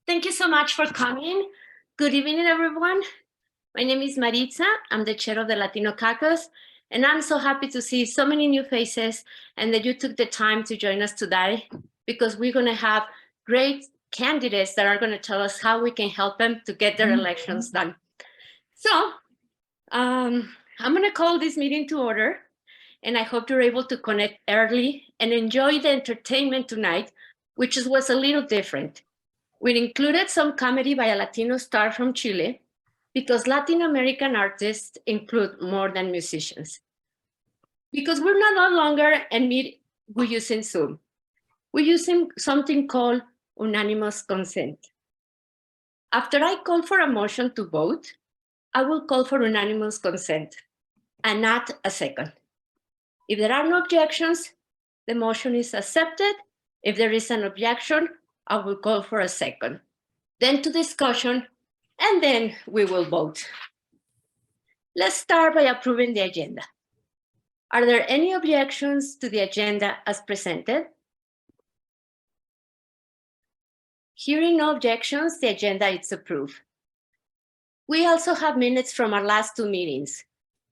Thank you so much for coming. Good evening, everyone. My name is Maritza. I'm the chair of the Latino Caucus, and I'm so happy to see so many new faces and that you took the time to join us today, because we're going to have great candidates that are going to tell us how we can help them to get their elections done. So I'm going to call this meeting to order, and I hope you're able to connect early and enjoy the entertainment tonight, which was a little different. We included some comedy by a Latino star from Chile, because Latin American artists include more than musicians. Because we're no longer we're using Zoom. We're using something called unanimous consent. After I call for a motion to vote, I will call for unanimous consent and not a second. If there are no objections, the motion is accepted. If there is an objection, I will call for a second, then to discussion, and then we will vote. Let's start by approving the agenda. Are there any objections to the agenda as presented? Hearing no objections, the agenda is approved. We also have minutes from our last two meetings,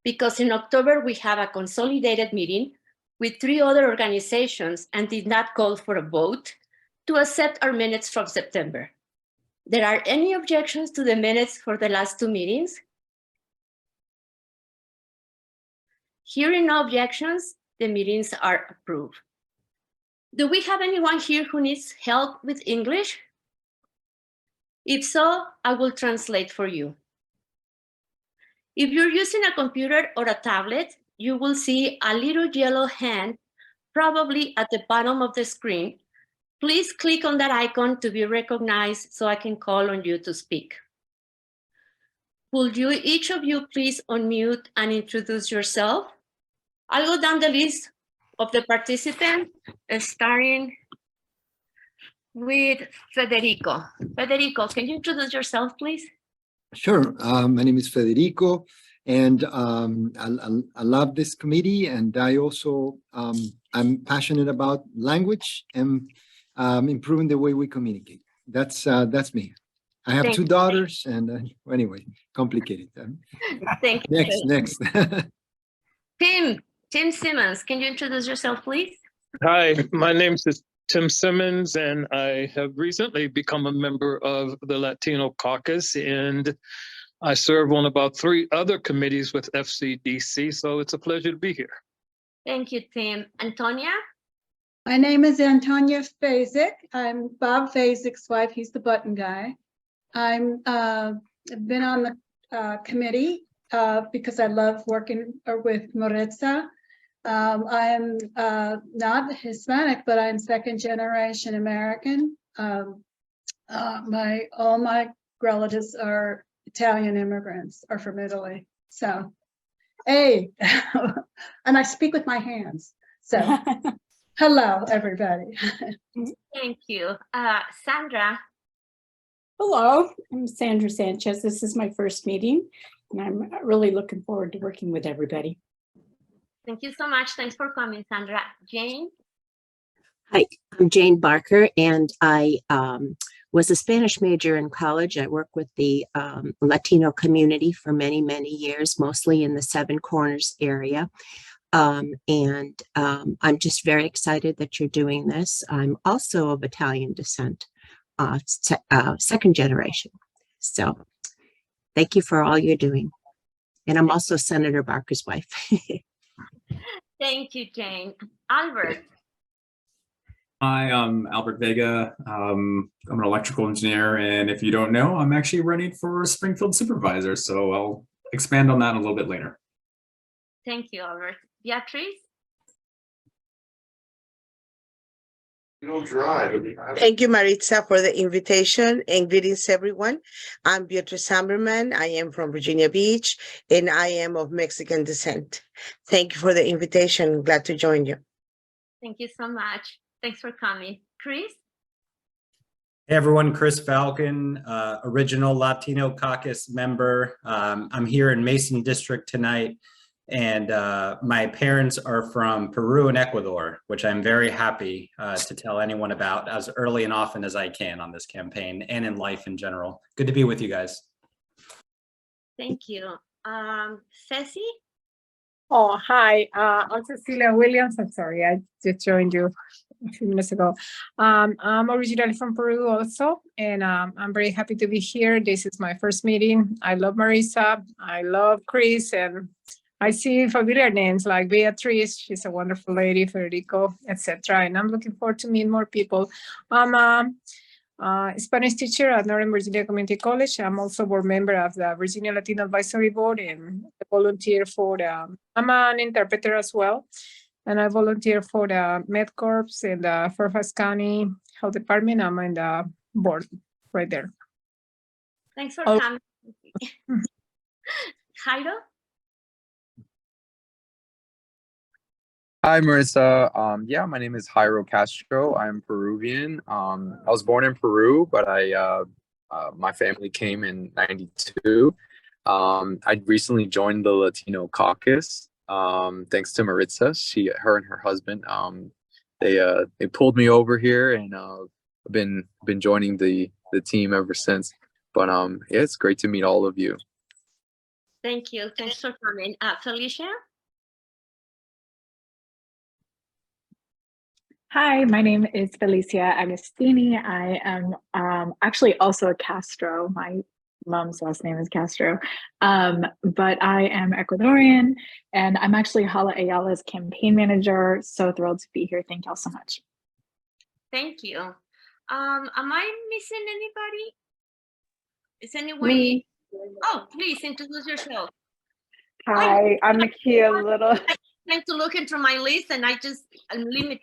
because in October we have a consolidated meeting with 3 other organizations and did not call for a vote to accept our minutes from September. There are any objections to the minutes for the last 2 meetings? Hearing no objections, the meetings are approved. Do we have anyone here who needs help with English? If so, I will translate for you. If you're using a computer or a tablet, you will see a little yellow hand probably at the bottom of the screen. Please click on that icon to be recognized so I can call on you to speak. Would you, each of you, please unmute and introduce yourself? I'll go down the list of the participants, starting with Federico. Federico, can you introduce yourself, please? Sure. My name is Federico, and I love this committee, and I also I'm passionate about language and improving the way we communicate. That's me. I have 2 daughters, and anyway, complicated. Thank you. Next. Tim Simmons, can you introduce yourself, please? Hi, my name is Tim Simmons, and I have recently become a member of the Latino Caucus, and I serve on about 3 other committees with FCDC, so it's a pleasure to be here. Thank you, Tim. Antonia? My name is Antonia Fazik. I'm Bob Fazik's wife. He's the button guy. I've been on the committee because I love working with Maritza. I'm not Hispanic, but I'm 2nd generation American. All my relatives are Italian immigrants, are from Italy. So, hey, and I speak with my hands. So, hello, everybody. Thank you. Sandra? Hello, I'm Sandra Sanchez. This is my first meeting, and I'm really looking forward to working with everybody. Thank you so much. Thanks for coming, Sandra. Jane? Hi, I'm Jane Barker, and I was a Spanish major in college. I worked with the Latino community for many, many years, mostly in the 7 Corners area. I'm just very excited that you're doing this. I'm also of Italian descent, 2nd generation. So thank you for all you're doing. And I'm also Senator Barker's wife. Thank you, Jane. Albert? Hi, I'm Albert Vega. I'm an electrical engineer, and if you don't know, I'm actually running for Springfield supervisor, so I'll expand on that a little bit later. Thank you, Albert. Beatrice? You don't drive. Thank you, Maritza, for the invitation, and greetings, everyone. I'm Beatrice Hamberman. I am from Virginia Beach, and I am of Mexican descent. Thank you for the invitation. Glad to join you. Thank you so much. Thanks for coming. Chris? Hey everyone, Chris Falcon, original Latino Caucus member. I'm here in Mason District tonight, And my parents are from Peru and Ecuador, which I'm very happy to tell anyone about as early and often as I can on this campaign and in life in general. Good to be with you guys. Thank you. Ceci? Oh, hi. I'm Cecilia Williams. I'm sorry, I just joined you a few minutes ago. I'm originally from Peru also, and I'm very happy to be here. This is my first meeting. I love Marisa. I love Chris, and I see familiar names like Beatriz. She's a wonderful lady, Federico, etc. And I'm looking forward to meet more people. I'm a Spanish teacher at Northern Virginia Community College. I'm also board member of the Virginia Latino Advisory Board and I volunteer for the, I'm an interpreter as well. And I volunteer for the MedCorps and the Fairfax County Health Department. I'm in the board right there. Thanks for Oh. coming. Jairo? Hi, Marissa. Yeah, my name is Jairo Castro. I'm Peruvian. I was born in Peru, but my family came in '92. I recently joined the Latino Caucus. Thanks to Maritza. Her and her husband. They pulled me over here, and I've been joining the team ever since. But yeah, it's great to meet all of you. Thank you. Thanks for coming. Felicia? Hi, my name is Felicia Agostini. I am actually also a Castro. My mom's last name is Castro, but I am Ecuadorian, and I'm actually Hala Ayala's campaign manager. So thrilled to be here. Thank y'all so much. Thank you. Am I missing anybody? Is anyone? Me. Oh, please introduce yourself. Hi, I'm Nakia Little. I'm trying to look into my list and I'm limited.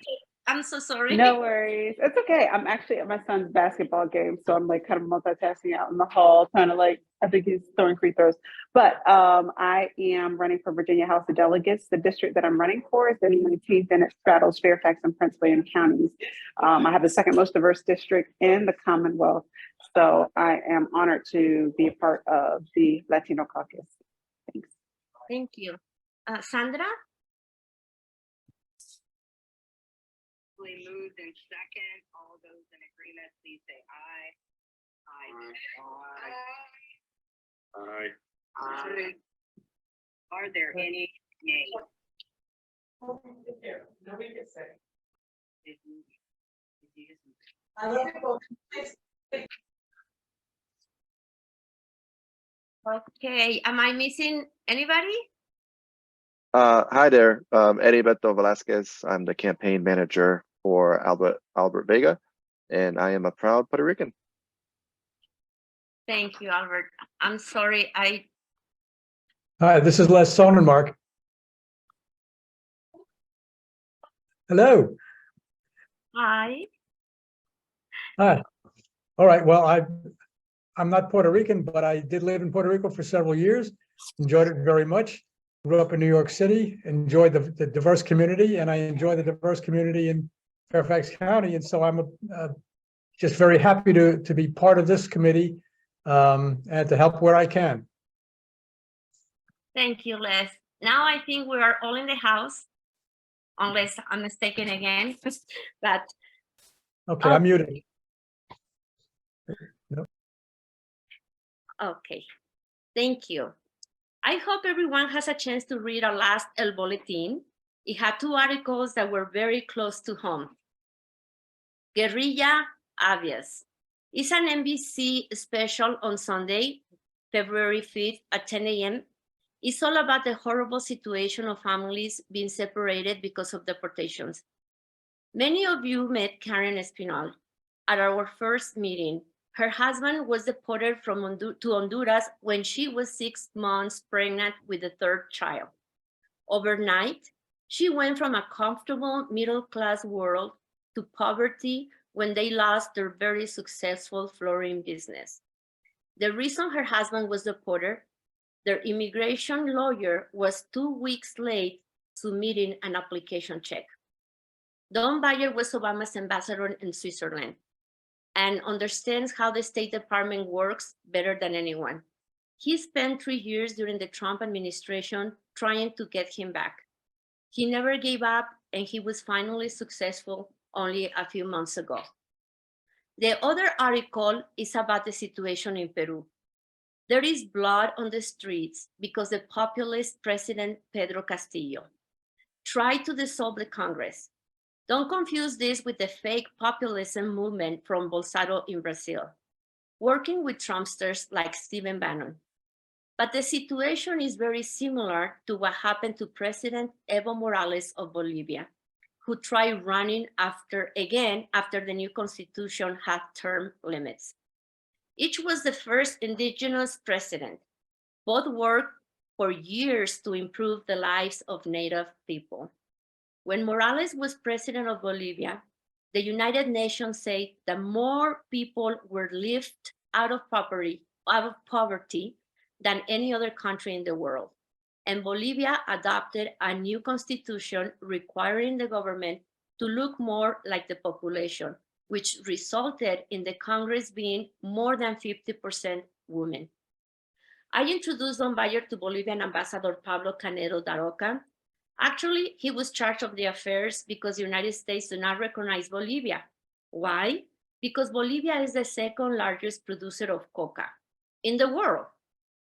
I'm so sorry. No worries. It's okay. I'm actually at my son's basketball game, so I'm like kind of multitasking out in the hall, kind of like, I think he's throwing free throws. But I am running for Virginia House of Delegates. The district that I'm running for is the 19th, and it straddles Fairfax and Prince William counties. I have the second most diverse district in the Commonwealth. So I am honored to be a part of the Latino Caucus. Thanks. Thank you. Sandra? Moved in second. All those in agreement, please say aye. Aye. Are there any nays? Okay, am I missing anybody? Hi there, Eddie Beto Velasquez. I'm the campaign manager for Albert Vega, and I am a proud Puerto Rican. Thank you, Albert. I'm sorry, Hi, this is Les Sonnenmark. Hello. Hi. Hi. All right. Well, I'm not Puerto Rican, but I did live in Puerto Rico for several years. Enjoyed it very much. Grew up in New York City. Enjoyed the diverse community, and I enjoy the diverse community in Fairfax County. And so I'm just very happy to be part of this committee and to help where I can. Thank you, Les. Now I think we are all in the house, unless I'm mistaken again. But Okay, I'm muted. Nope. Okay, thank you. I hope everyone has a chance to read our last El Boletín. It had 2 articles that were very close to home. Guerrilla Avias. It's an NBC special on Sunday, February 5th at 10 a.m. It's all about the horrible situation of families being separated because of deportations. Many of you met Karen Espinal at our first meeting. Her husband was deported to Honduras when she was 6 months pregnant with the 3rd child. Overnight, she went from a comfortable middle-class world to poverty when they lost their very successful flooring business. The reason her husband was deported, their immigration lawyer was 2 weeks late submitting an application check. Don Bayer was Obama's ambassador in Switzerland and understands how the State Department works better than anyone. He spent 3 years during the Trump administration trying to get him back. He never gave up, and he was finally successful only a few months ago. The other article is about the situation in Peru. There is blood on the streets because the populist President Pedro Castillo tried to dissolve the Congress. Don't confuse this with the fake populism movement from Bolsonaro in Brazil, working with Trumpsters like Stephen Bannon. But the situation is very similar to what happened to President Evo Morales of Bolivia, who tried running after the new constitution had term limits. Each was the first indigenous president. Both worked for years to improve the lives of Native people. When Morales was president of Bolivia, the United Nations said that more people were lifted out of poverty than any other country in the world. And Bolivia adopted a new constitution requiring the government to look more like the population, which resulted in the Congress being more than 50% women. I introduced Don Bayer to Bolivian Ambassador Pablo Canedo Daroca. Actually, he was charged of the affairs because the United States do not recognize Bolivia. Why? Because Bolivia is the second largest producer of coca in the world.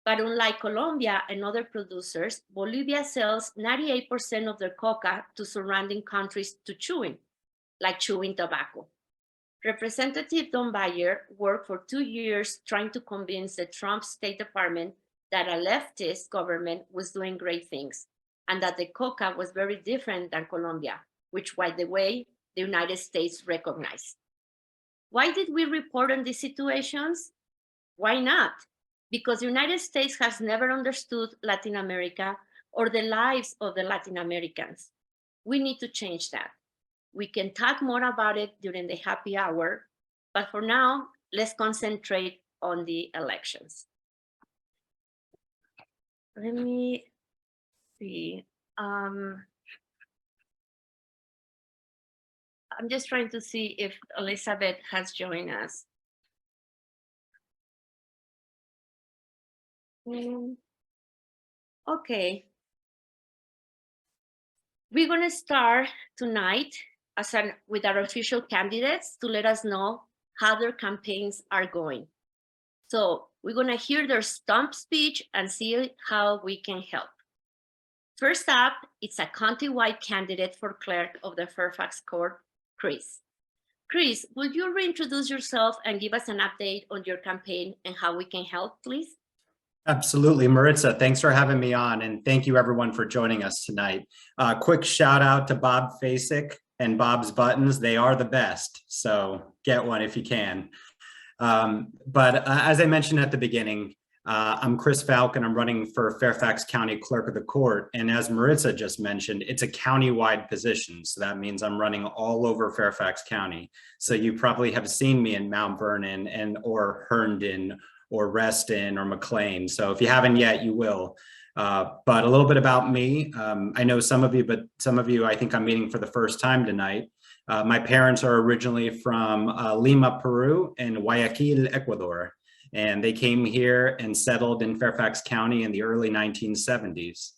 But unlike Colombia and other producers, Bolivia sells 98% of their coca to surrounding countries to chewing, like chewing tobacco. Representative Don Bayer worked for 2 years trying to convince the Trump State Department that a leftist government was doing great things and that the coca was very different than Colombia, which, by the way, the United States recognized. Why did we report on these situations? Why not? Because the United States has never understood Latin America or the lives of the Latin Americans. We need to change that. We can talk more about it during the happy hour, but for now, let's concentrate on the elections. Let me see. I'm just trying to see if Elizabeth has joined us. Okay. We're going to start tonight with our official candidates to let us know how their campaigns are going. So we're going to hear their stump speech and see how we can help. First up, it's a countywide candidate for clerk of the Fairfax Court, Chris. Chris, would you reintroduce yourself and give us an update on your campaign and how we can help, please? Absolutely, Maritza. Thanks for having me on, and thank you everyone for joining us tonight. Quick shout out to Bob Fasick and Bob's Buttons. They are the best, so get one if you can. But as I mentioned at the beginning, I'm Chris Falcon. I'm running for Fairfax County Clerk of the Court, and as Maritza just mentioned, it's a county-wide position, so that means I'm running all over Fairfax County. So you probably have seen me in Mount Vernon or Herndon or Reston or McLean. So if you haven't yet, you will. But a little bit about me. I know some of you, but some of you I think I'm meeting for the first time tonight. My parents are originally from Lima, Peru, and Guayaquil, Ecuador. And they came here and settled in Fairfax County in the early 1970s.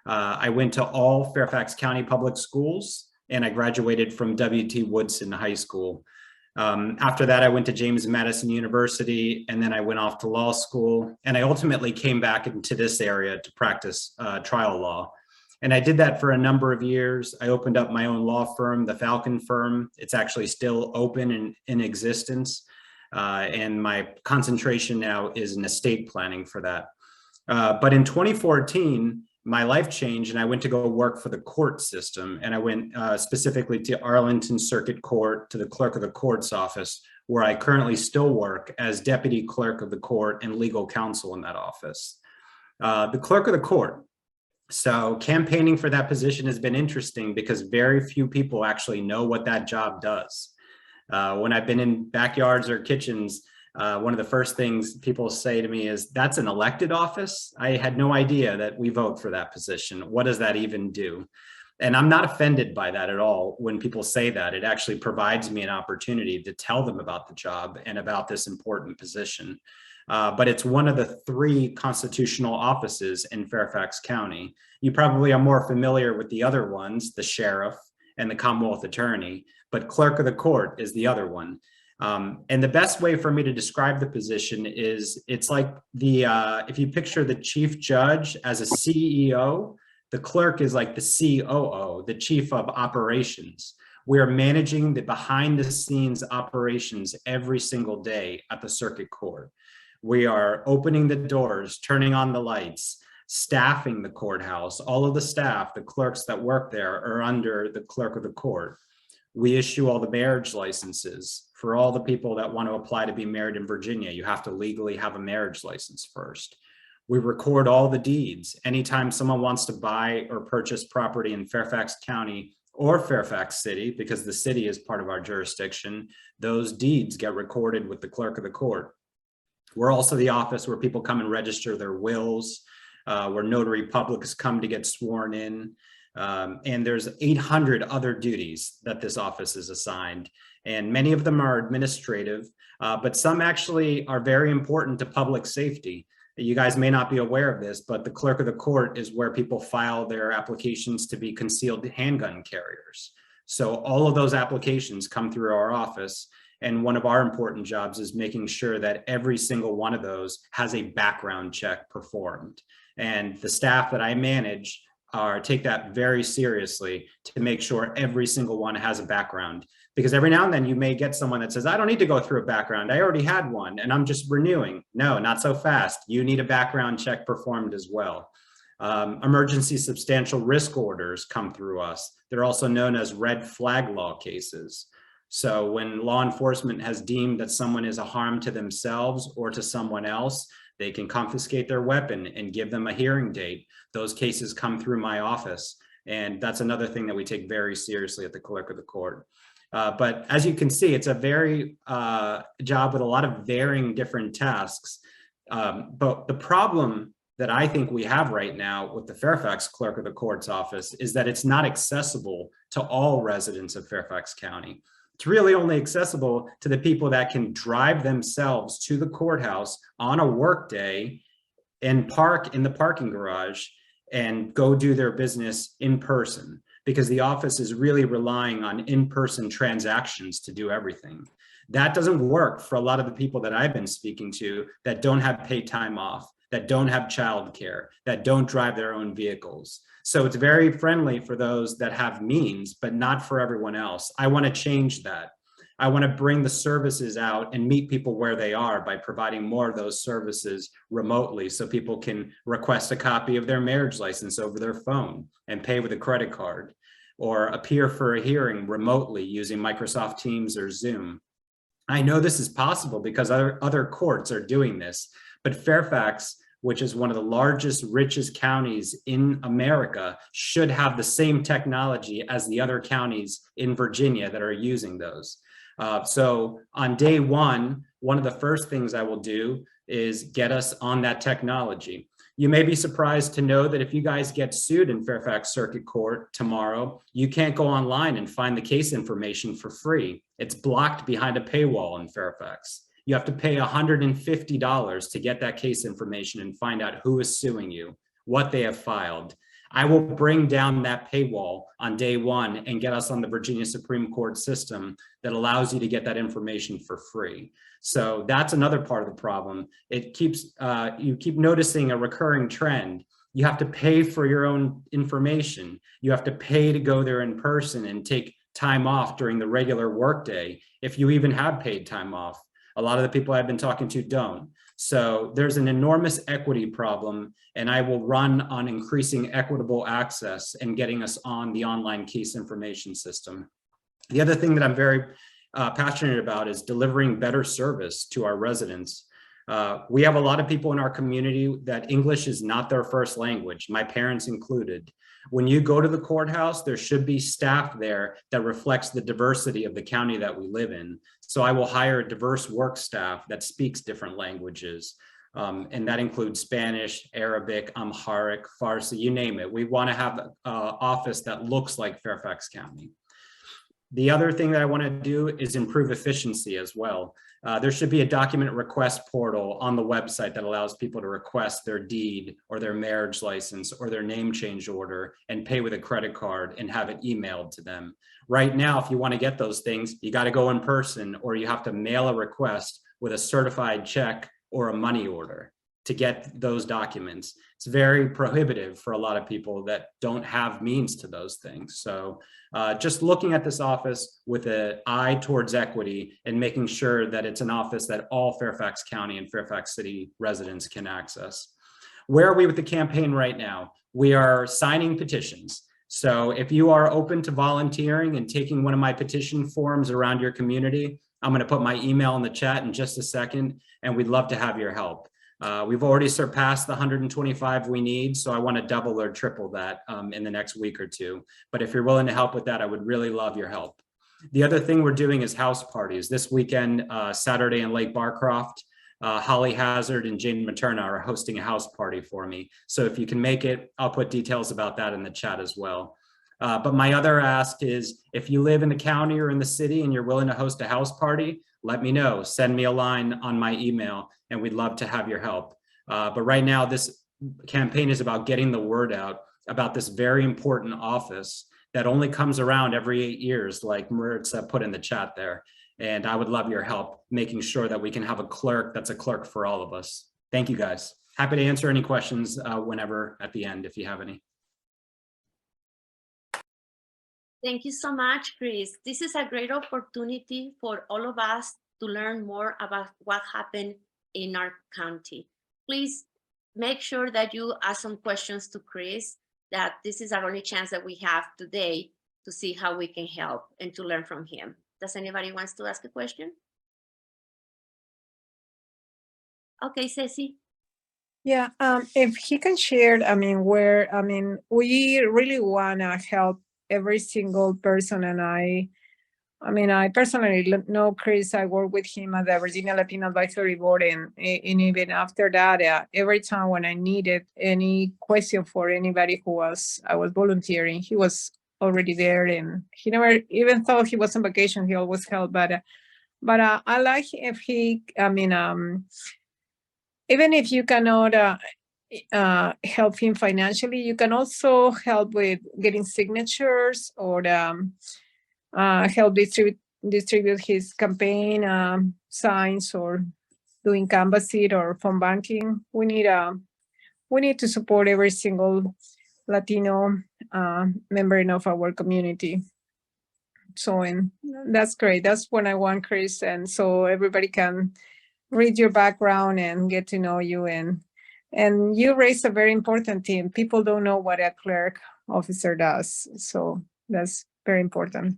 I went to all Fairfax County public schools, and I graduated from W.T. Woodson High School. After that, I went to James Madison University, and then I went off to law school, and I ultimately came back into this area to practice trial law. And I did that for a number of years. I opened up my own law firm, the Falcon Firm. It's actually still open and in existence. And my concentration now is in estate planning for that. But in 2014, my life changed and I went to go work for the court system. And I went specifically to Arlington Circuit Court, to the Clerk of the Court's office, where I currently still work as Deputy Clerk of the Court and legal counsel in that office. The Clerk of the Court. So campaigning for that position has been interesting because very few people actually know what that job does. When I've been in backyards or kitchens, one of the first things people say to me is, that's an elected office? I had no idea that we vote for that position. What does that even do? And I'm not offended by that at all when people say that. It actually provides me an opportunity to tell them about the job and about this important position. But it's one of the 3 constitutional offices in Fairfax County. You probably are more familiar with the other ones, the sheriff and the Commonwealth attorney, but clerk of the court is the other one. And the best way for me to describe the position is it's like if you picture the chief judge as a CEO, the clerk is like the COO, the chief of operations. We are managing the behind the scenes operations every single day at the circuit court. We are opening the doors, turning on the lights, staffing the courthouse. All of the staff, the clerks that work there are under the clerk of the court. We issue all the marriage licenses for all the people that want to apply to be married in Virginia. You have to legally have a marriage license first. We record all the deeds. Anytime someone wants to buy or purchase property in Fairfax County or Fairfax City, because the city is part of our jurisdiction, those deeds get recorded with the clerk of the court. We're also the office where people come and register their wills, where notary publics come to get sworn in. And there's 800 other duties that this office is assigned. And many of them are administrative, but some actually are very important to public safety. You guys may not be aware of this, but the clerk of the court is where people file their applications to be concealed handgun carriers. So all of those applications come through our office. And one of our important jobs is making sure that every single one of those has a background check performed. And the staff that I manage take that very seriously to make sure every single one has a background. Because every now and then you may get someone that says, I don't need to go through a background. I already had one and I'm just renewing. No, not so fast. You need a background check performed as well. Emergency substantial risk orders come through us. They're also known as red flag law cases. So when law enforcement has deemed that someone is a harm to themselves or to someone else, they can confiscate their weapon and give them a hearing date. Those cases come through my office. And that's another thing that we take very seriously at the clerk of the court. But as you can see, it's a very job with a lot of varying different tasks. But the problem that I think we have right now with the Fairfax clerk of the court's office is that it's not accessible to all residents of Fairfax County. It's really only accessible to the people that can drive themselves to the courthouse on a work day and park in the parking garage and go do their business in person, because the office is really relying on in-person transactions to do everything. That doesn't work for a lot of the people that I've been speaking to that don't have paid time off, that don't have childcare, that don't drive their own vehicles. So it's very friendly for those that have means, but not for everyone else. I want to change that. I want to bring the services out and meet people where they are by providing more of those services remotely, so people can request a copy of their marriage license over their phone and pay with a credit card, or appear for a hearing remotely using Microsoft Teams or Zoom. I know this is possible because other courts are doing this, but Fairfax, which is one of the largest, richest counties in America, should have the same technology as the other counties in Virginia that are using those. So on day one of the first things I will do is get us on that technology. You may be surprised to know that if you guys get sued in Fairfax Circuit Court tomorrow, you can't go online and find the case information for free. It's blocked behind a paywall in Fairfax. You have to pay $150 to get that case information and find out who is suing you, what they have filed. I will bring down that paywall on day one and get us on the Virginia Supreme Court system that allows you to get that information for free. So that's another part of the problem. It keeps, you keep noticing a recurring trend. You have to pay for your own information. You have to pay to go there in person and take time off during the regular workday, if you even have paid time off. A lot of the people I've been talking to don't. So there's an enormous equity problem, and I will run on increasing equitable access and getting us on the online case information system. The other thing that I'm very passionate about is delivering better service to our residents. We have a lot of people in our community that English is not their first language, my parents included. When you go to the courthouse, there should be staff there that reflects the diversity of the county that we live in. So I will hire a diverse work staff that speaks different languages. And that includes Spanish, Arabic, Amharic, Farsi, you name it. We want to have an office that looks like Fairfax County. The other thing that I want to do is improve efficiency as well. There should be a document request portal on the website that allows people to request their deed or their marriage license or their name change order and pay with a credit card and have it emailed to them. Right now, if you want to get those things, you got to go in person or you have to mail a request with a certified check or a money order to get those documents. It's very prohibitive for a lot of people that don't have means to those things. So just looking at this office with an eye towards equity and making sure that it's an office that all Fairfax County and Fairfax City residents can access. Where are we with the campaign right now? We are signing petitions. So if you are open to volunteering and taking one of my petition forms around your community, I'm going to put my email in the chat in just a second, and we'd love to have your help. We've already surpassed the 125 we need, so I want to double or triple that in the next week or two. But if you're willing to help with that, I would really love your help. The other thing we're doing is house parties. This weekend, Saturday in Lake Barcroft, Holly Hazard and Jane Materna are hosting a house party for me. So if you can make it, I'll put details about that in the chat as well. But my other ask is if you live in the county or in the city and you're willing to host a house party, let me know. Send me a line on my email and we'd love to have your help. But right now, this campaign is about getting the word out about this very important office that only comes around every 8 years, like Maritza put in the chat there. And I would love your help making sure that we can have a clerk that's a clerk for all of us. Thank you guys. Happy to answer any questions whenever at the end, if you have any. Thank you so much, Chris. This is a great opportunity for all of us to learn more about what happened in our county. Please make sure that you ask some questions to Chris, that this is our only chance that we have today to see how we can help and to learn from him. Does anybody wants to ask a question? Okay, Ceci. Yeah, if he can share, we really want to help every single person. And I personally know Chris. I work with him at the Virginia Latino Advisory Board, and even after that, every time when I needed any question for anybody I was volunteering, he was already there, and he never even thought he was on vacation. He always helped, but I like if he, even if you cannot help him financially, you can also help with getting signatures or help distribute his campaign signs or doing canvassing or phone banking. We need to support every single Latino member of our community. So, and that's great. That's what I want, Chris. And so everybody can read your background and get to know you. And you raise a very important team. People don't know what a clerk officer does. So that's very important.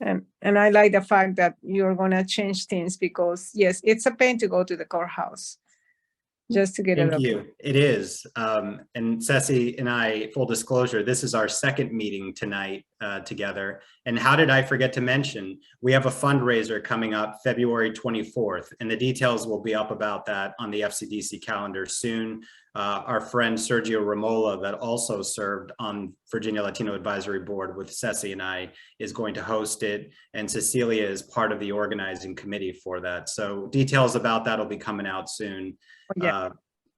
And I like the fact that you're going to change things because, yes, it's a pain to go to the courthouse just to get it. Thank you. It is. And Ceci and I, full disclosure, this is our second meeting tonight together. And how did I forget to mention, we have a fundraiser coming up February 24th, and the details will be up about that on the FCDC calendar soon. Our friend Sergio Ramola, that also served on Virginia Latino Advisory Board with Ceci and I, is going to host it. And Cecilia is part of the organizing committee for that. So details about that will be coming out soon. Yeah.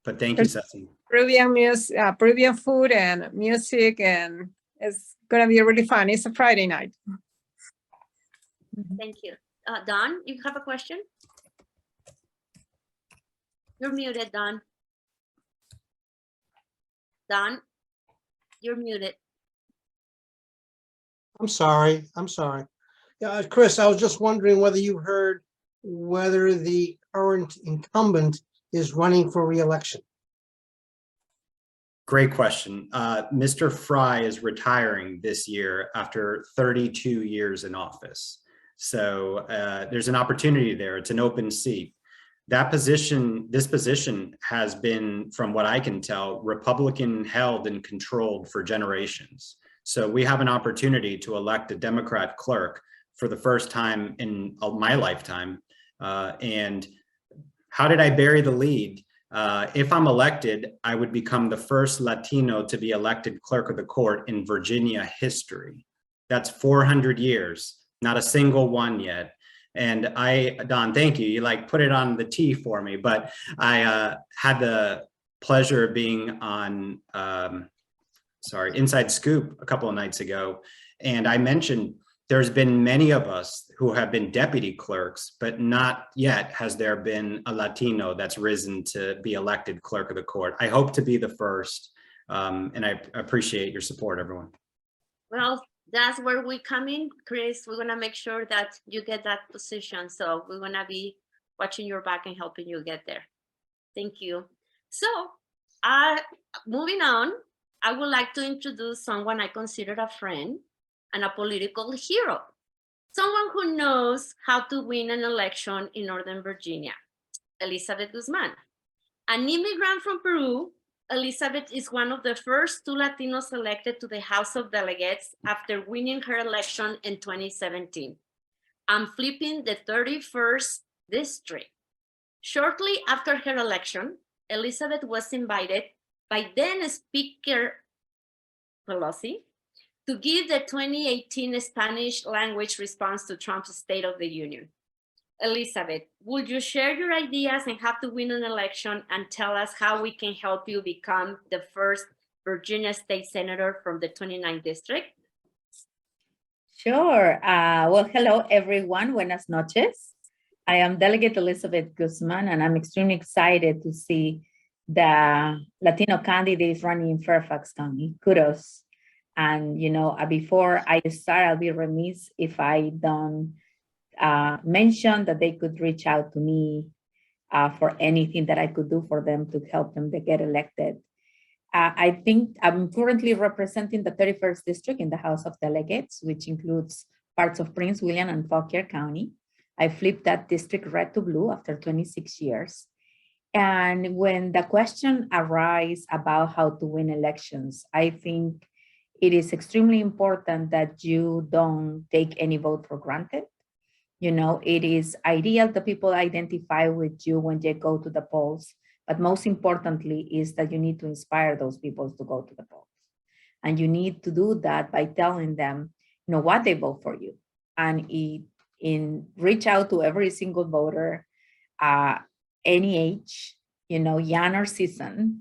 But thank you, Ceci. Peruvian food and music, and it's gonna be really fun. It's a Friday night. Thank you. Don, you have a question? You're muted, Don. Don, you're muted. I'm sorry. Yeah, Chris, I was just wondering whether you heard whether the current incumbent is running for re-election. Great question. Mr. Fry is retiring this year after 32 years in office. So there's an opportunity there. It's an open seat. This position has been, from what I can tell, Republican held and controlled for generations. So we have an opportunity to elect a Democrat clerk for the first time in my lifetime. And how did I bury the lead? If I'm elected, I would become the first Latino to be elected clerk of the court in Virginia history. That's 400 years, not a single one yet. And Don, thank you. You like put it on the T for me, but I had the pleasure of being on, Inside Scoop a couple of nights ago. And I mentioned there's been many of us who have been deputy clerks, but not yet has there been a Latino that's risen to be elected clerk of the court. I hope to be the first, and I appreciate your support, everyone. Well, that's where we come in, Chris. We're gonna make sure that you get that position. So we're gonna be watching your back and helping you get there. Thank you. So moving on, I would like to introduce someone I consider a friend and a political hero, someone who knows how to win an election in Northern Virginia, Elizabeth Guzman. An immigrant from Peru, Elizabeth is one of the first 2 Latinos elected to the House of Delegates after winning her election in 2017. I'm flipping the 31st district. Shortly after her election, Elizabeth was invited by then Speaker Pelosi to give the 2018 Spanish language response to Trump's State of the Union. Elizabeth, would you share your ideas and how to win an election and tell us how we can help you become the first Virginia State Senator from the 29th District? Sure. Well, hello, everyone. Buenas noches. I am Delegate Elizabeth Guzman, and I'm extremely excited to see the Latino candidates running in Fairfax County. Kudos. And, before I start, I'll be remiss if I don't mention that they could reach out to me for anything that I could do for them to help them to get elected. I think I'm currently representing the 31st District in the House of Delegates, which includes parts of Prince William and Fauquier County. I flipped that district red to blue after 26 years. And when the question arises about how to win elections, I think it is extremely important that you don't take any vote for granted. It is ideal that people identify with you when they go to the polls, but most importantly is that you need to inspire those people to go to the polls. And you need to do that by telling them, what they vote for you. And reach out to every single voter, any age, young or seasoned.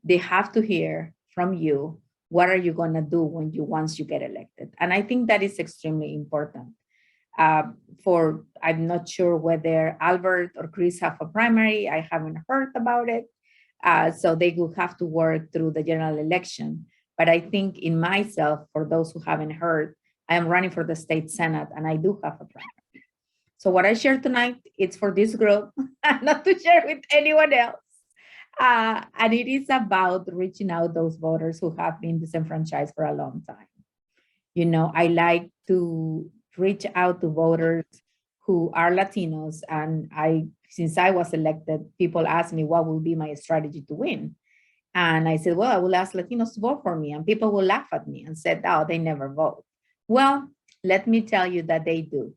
They have to hear from you, what are you gonna do once you get elected? And I think that is extremely important. I'm not sure whether Albert or Chris have a primary. I haven't heard about it. So they will have to work through the general election. But I think in myself, for those who haven't heard, I am running for the state Senate and I do have a primary. So what I share tonight, it's for this group, not to share with anyone else. And it is about reaching out those voters who have been disenfranchised for a long time. I like to reach out to voters who are Latinos. And since I was elected, people asked me what will be my strategy to win. And I said, well, I will ask Latinos to vote for me. And people will laugh at me and said, oh, they never vote. Well, let me tell you that they do.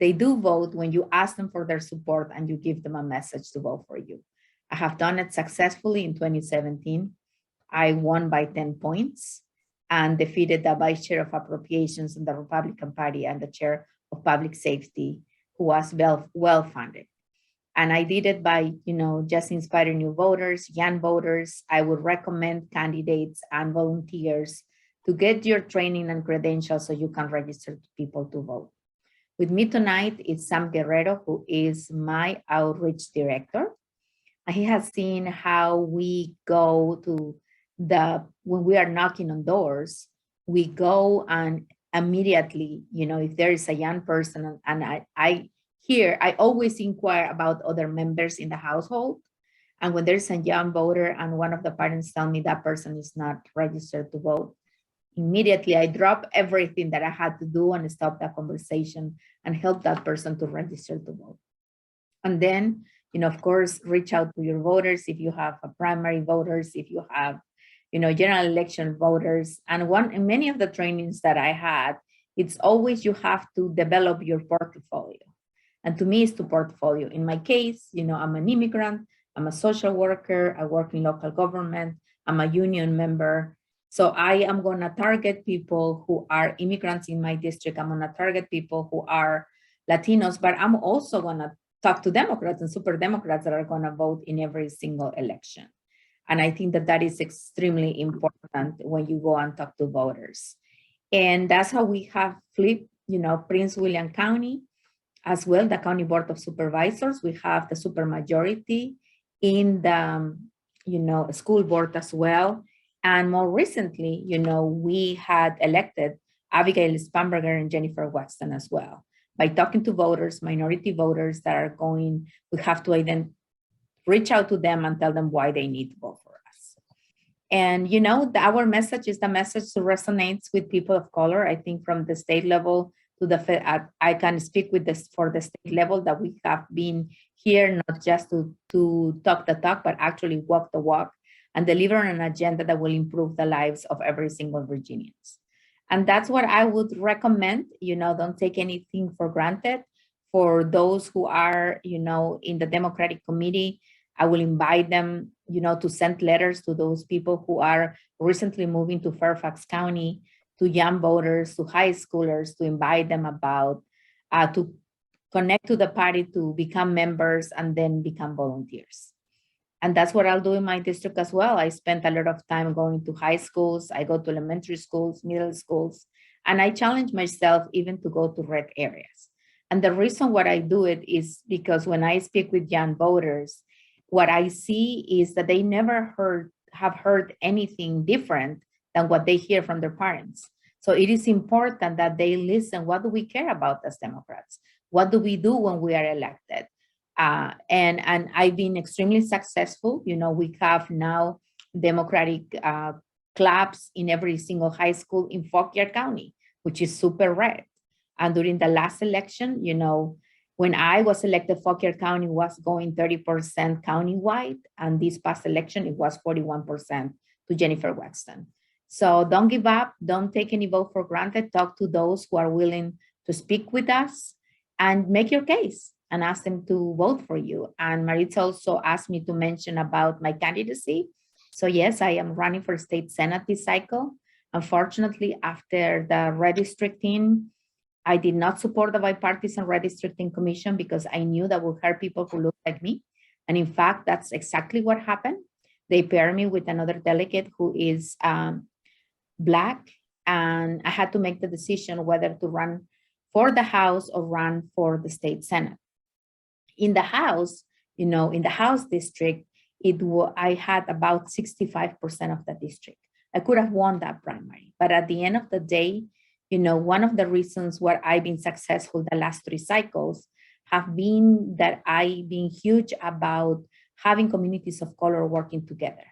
They do vote when you ask them for their support and you give them a message to vote for you. I have done it successfully in 2017. I won by 10 points and defeated the Vice Chair of Appropriations in the Republican Party and the Chair of Public Safety, who was well-funded. And I did it by, just inspiring new voters, young voters. I would recommend candidates and volunteers to get your training and credentials so you can register people to vote. With me tonight is Sam Guerrero, who is my outreach director. He has seen how we go to when we are knocking on doors, we go and immediately, if there is a young person and I always inquire about other members in the household. And when there's a young voter and one of the parents tell me that person is not registered to vote, immediately I drop everything that I had to do and stop that conversation and help that person to register to vote. And then, of course, reach out to your voters if you have a primary voters, if you have, general election voters. And many of the trainings that I had, it's always you have to develop your portfolio. And to me, it's to portfolio. In my case, I'm an immigrant. I'm a social worker. I work in local government. I'm a union member. So I am going to target people who are immigrants in my district. I'm going to target people who are Latinos, but I'm also going to talk to Democrats and super Democrats that are going to vote in every single election. And I think that that is extremely important when you go and talk to voters. And that's how we have flipped, Prince William County as well, the County Board of Supervisors. We have the supermajority in the, school board as well. And more recently, we had elected Abigail Spamberger and Jennifer Wexton as well. By talking to voters, minority voters that are going, we have to reach out to them and tell them why they need to vote for us. And, our message is the message that resonates with people of color. I think from the state level to the, I can speak with this for the state level that we have been here, not just to talk the talk, but actually walk the walk and deliver an agenda that will improve the lives of every single Virginians. And that's what I would recommend. Don't take anything for granted. For those who are, in the Democratic Committee, I will invite them, to send letters to those people who are recently moving to Fairfax County, to young voters, to high schoolers, to invite them about, to connect to the party, to become members, and then become volunteers. And that's what I'll do in my district as well. I spent a lot of time going to high schools. I go to elementary schools, middle schools, and I challenge myself even to go to red areas. And the reason why I do it is because when I speak with young voters, what I see is that they never have heard anything different than what they hear from their parents. So it is important that they listen. What do we care about as Democrats? What do we do when we are elected? And I've been extremely successful. We have now Democratic clubs in every single high school in Fauquier County, which is super red. And during the last election, when I was elected, Fauquier County was going 30% countywide. And this past election, it was 41% to Jennifer Wexton. So don't give up. Don't take any vote for granted. Talk to those who are willing to speak with us and make your case and ask them to vote for you. And Maritza also asked me to mention about my candidacy. So yes, I am running for state senate this cycle. Unfortunately, after the redistricting, I did not support the bipartisan redistricting commission because I knew that would hurt people who look like me. And in fact, that's exactly what happened. They paired me with another delegate who is Black, and I had to make the decision whether to run for the House or run for the state senate. In the House, in the House district, I had about 65% of the district. I could have won that primary, but at the end of the day, one of the reasons why I've been successful the last 3 cycles have been that I've been huge about having communities of color working together.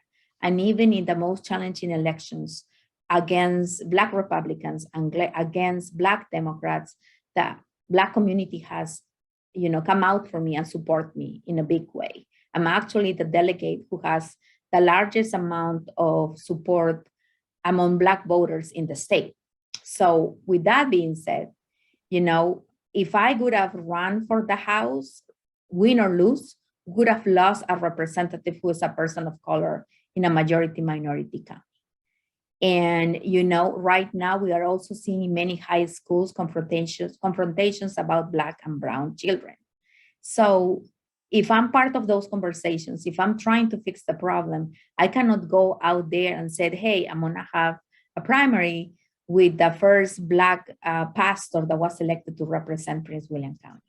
And even in the most challenging elections against Black Republicans and against Black Democrats, the Black community has come out for me and support me in a big way. I'm actually the delegate who has the largest amount of support among Black voters in the state. So with that being said, if I would have run for the House, win or lose, would have lost a representative who is a person of color in a majority minority county. And, right now we are also seeing many high schools confrontations about Black and brown children. So if I'm part of those conversations, if I'm trying to fix the problem, I cannot go out there and say, hey, I'm gonna have a primary with the first Black pastor that was elected to represent Prince William County.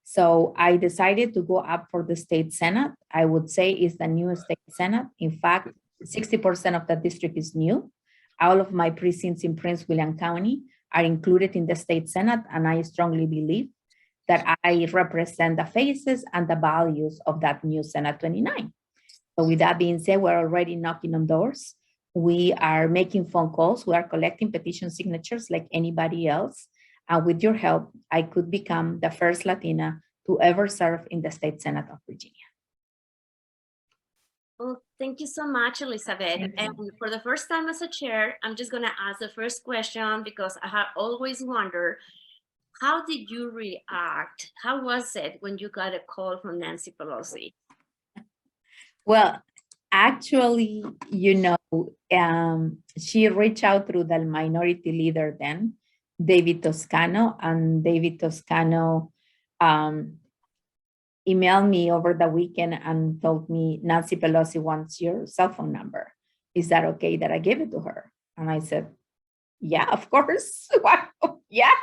So I decided to go up for the state senate. I would say it's the newest state senate. In fact, 60% of the district is new. All of my precincts in Prince William County are included in the state senate, and I strongly believe that I represent the faces and the values of that new Senate 29. So with that being said, we're already knocking on doors. We are making phone calls. We are collecting petition signatures like anybody else. With your help, I could become the first Latina to ever serve in the state Senate of Virginia. Well, thank you so much, Elizabeth. And for the first time as a chair, I'm just going to ask the first question because I have always wondered, how did you react? How was it when you got a call from Nancy Pelosi? Well, actually, she reached out through the minority leader then, David Toscano, and David Toscano emailed me over the weekend and told me Nancy Pelosi wants your cell phone number. Is that okay that I give it to her? And I said, yeah, of course. Wow. Yes.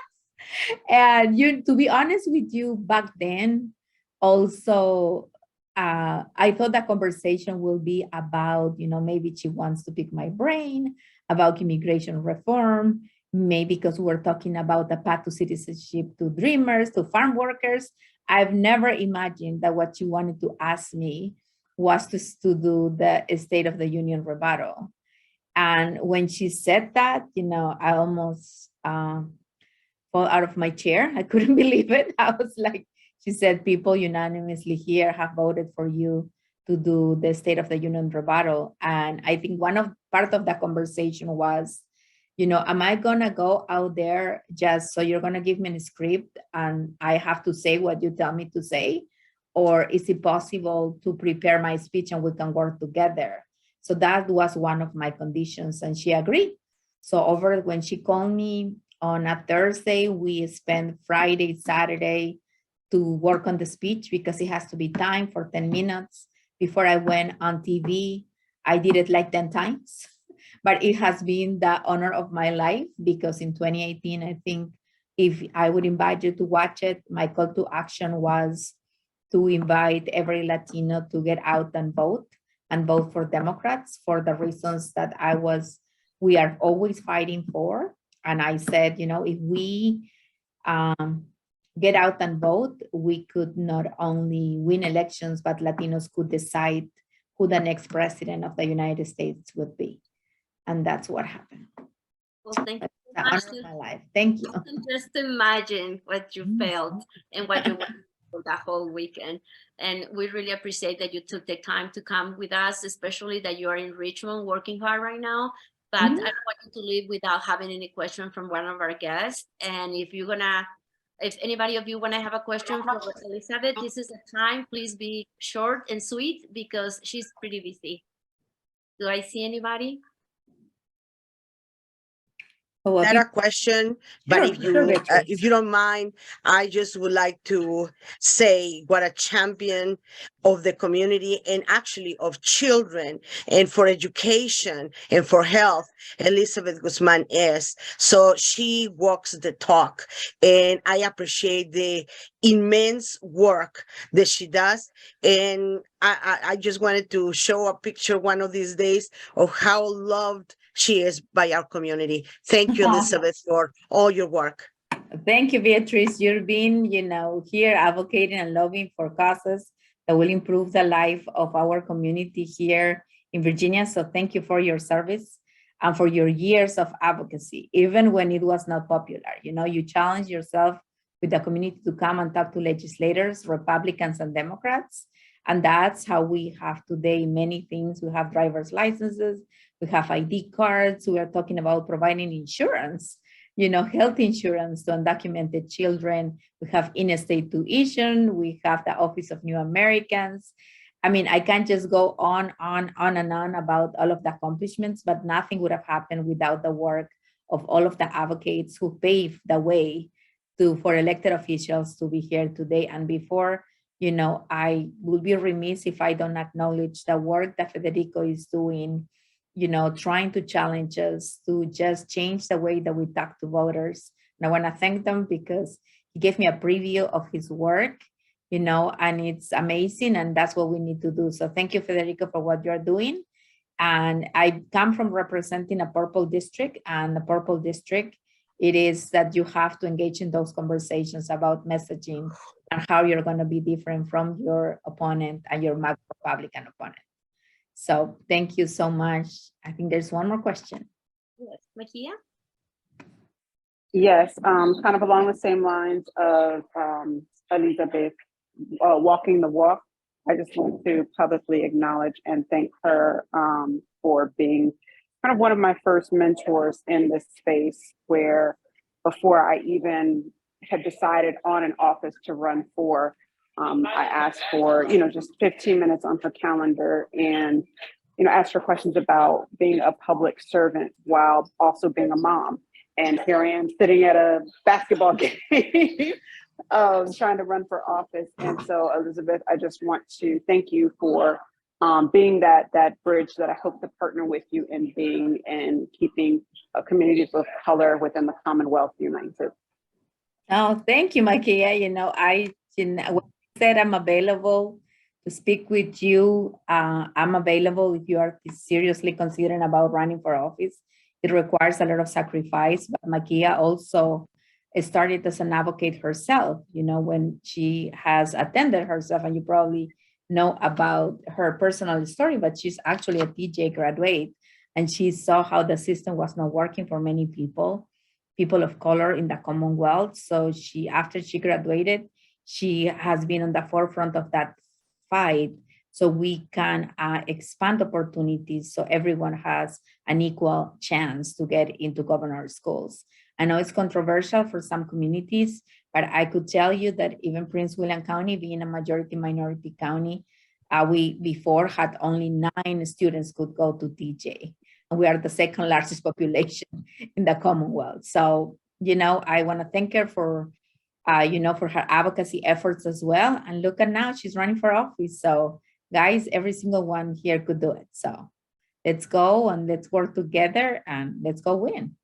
And to be honest with you, back then, also, I thought that conversation will be about, maybe she wants to pick my brain about immigration reform, maybe because we're talking about the path to citizenship to dreamers, to farm workers. I've never imagined that what she wanted to ask me was to do the State of the Union rebuttal. And when she said that, I almost fall out of my chair. I couldn't believe it. I was like, she said, people unanimously here have voted for you to do the State of the Union rebuttal. And I think part of the conversation was, am I gonna go out there just so you're gonna give me a script and I have to say what you tell me to say? Or is it possible to prepare my speech and we can work together? So that was one of my conditions and she agreed. So when she called me on a Thursday, we spent Friday, Saturday to work on the speech because it has to be timed for 10 minutes. Before I went on TV, I did it like 10 times. But it has been the honor of my life because in 2018, I think if I would invite you to watch it, my call to action was to invite every Latino to get out and vote for Democrats for the reasons that we are always fighting for. And I said, if we get out and vote, we could not only win elections, but Latinos could decide who the next president of the United States would be. And that's what happened. Well, thank you so The much. honor of my life. Thank you. I can just imagine what you felt and what you went through that whole weekend. And we really appreciate that you took the time to come with us, especially that you are in Richmond working hard right now. But I don't want you to leave without having any question from one of our guests. And if anybody of you want to have a question for Elizabeth, this is the time. Please be short and sweet because she's pretty busy. Do I see anybody? Not a question, but if you don't mind, I just would like to say what a champion of the community and actually of children and for education and for health Elizabeth Guzman is. So she walks the talk, and I appreciate the immense work that she does. And I just wanted to show a picture one of these days of how loved she is by our community. Thank you, Elizabeth, for all your work. Thank you, Beatrice. You've been, here advocating and lobbying for causes that will improve the life of our community here in Virginia. So thank you for your service and for your years of advocacy, even when it was not popular. You challenged yourself with the community to come and talk to legislators, Republicans and Democrats. And that's how we have today many things. We have driver's licenses, we have ID cards, we are talking about providing insurance, health insurance to undocumented children. We have in-state tuition, we have the Office of New Americans. I mean, I can't just go on and on about all of the accomplishments, but nothing would have happened without the work of all of the advocates who paved the way for elected officials to be here today. And before, I would be remiss if I don't acknowledge the work that Federico is doing, trying to challenge us to just change the way that we talk to voters. And I want to thank them because he gave me a preview of his work, and it's amazing, and that's what we need to do. So thank you, Federico, for what you're doing. And I come from representing a purple district, and the purple district, it is that you have to engage in those conversations about messaging and how you're going to be different from your opponent and your Republican opponent. So thank you so much. I think there's one more question. Yes, Makia? Yes, kind of along the same lines of Elizabeth walking the walk. I just want to publicly acknowledge and thank her for being kind of one of my first mentors in this space, where before I even had decided on an office to run for, I asked for, just 15 minutes on her calendar and, asked her questions about being a public servant while also being a mom. And here I am sitting at a basketball game trying to run for office. And so, Elizabeth, I just want to thank you for being that bridge that I hope to partner with you in being and keeping communities of color within the Commonwealth united. Oh, thank you, Makia. When I said I'm available to speak with you. I'm available if you are seriously considering about running for office. It requires a lot of sacrifice, but Makia also started as an advocate herself, when she has attended herself, and you probably know about her personal story, but she's actually a TJ graduate, and she saw how the system was not working for many people of color in the Commonwealth. So after she graduated, she has been on the forefront of that fight so we can expand opportunities so everyone has an equal chance to get into governor schools. I know it's controversial for some communities, but I could tell you that even Prince William County, being a majority minority county, we before had only 9 students could go to TJ. And we are the second largest population in the Commonwealth. So, I want to thank her for her advocacy efforts as well. And look at now, she's running for office. So guys, every single one here could do it. So let's go and let's work together and let's go win.